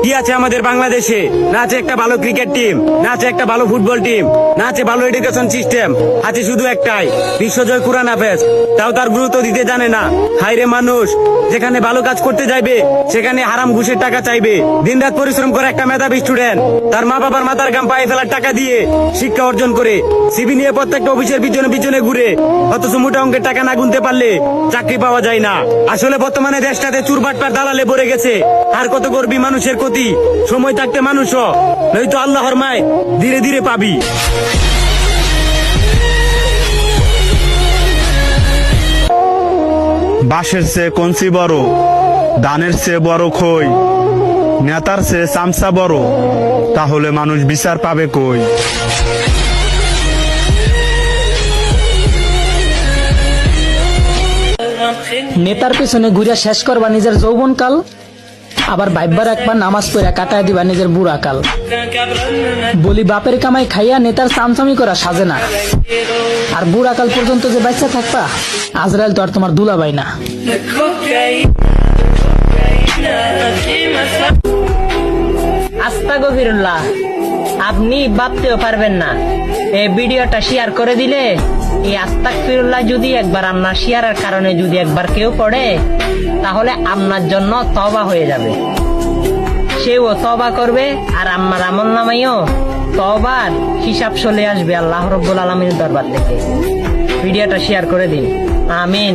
কি আছে আমাদের বাংলাদেশে? না আছে একটা ভালো ক্রিকেট টিম, না আছে একটা ভালো ফুটবল টিম, না আছে ভালো এডুকেশন সিস্টেম, আছে শুধু একটাই বিশ্বজয় কুরআন হাফেজ। তাও তার গুরুত্ব দিতে জানে না। হায়রে মানুষ, যেখানে ভালো কাজ করতে যাইবে সেখানে হারাম ঘুষের টাকা চাইবে। দিনরাত পরিশ্রম করে একটা মেধাবী স্টুডেন্ট তার মা বাবার মাথার ঘাম পায়ে ফেলার টাকা দিয়ে শিক্ষা অর্জন করে সিবি নিয়ে প্রত্যেকটা অফিসের পিছনে পিছনে ঘুরে, অথচ মোটা অঙ্কের টাকা না গুনতে পারলে চাকরি পাওয়া যায় না। আসলে বর্তমানে দেশটাতে চুরবাটপার দালালে ভরে গেছে। আর কত করবি মানুষের ক্ষতি? সময় থাকতে মানুষ হ, নয়তো আল্লাহর মায় ধীরে ধীরে পাবি। বাঁশের চেয়ে কঞ্চি বড়, ধানের চেয়ে বড় খই, নেতার চেয়ে চামচা বড়, তাহলে মানুষ বিচার পাবে কই? নেতার পেছনে ঘুরে শেষ করবা নিজের যৌবন কাল, আবার ভাইবার একবার নামাজ পড়া কাটায় দিবা নিজের বুড়া কাল। বলি বাপের কামাই খাইয়া নেতার চামচামি করা সাজে না, আর বুড়া কাল পর্যন্ত যে বাচ্চা থাকবা আজরাইল তো আর তোমার দুলাভাই না। আস্তাগফিরুল্লাহ, আপনি ভাবতেও পারবেন না এই ভিডিওটা শেয়ার করে দিলে এই আস্তাগফিরুল্লাহ যদি একবার আপনার শেয়ারের কারণে যদি একবার কেউ পড়ে, তাহলে আপনার জন্য তওবা হয়ে যাবে। সেও তওবা করবে আর আমার আমলনামায়ও তওবার হিসাব চলে আসবে আল্লাহ রাব্বুল আলামিনের দরবার থেকে। ভিডিওটা শেয়ার করে দিন। আমিন।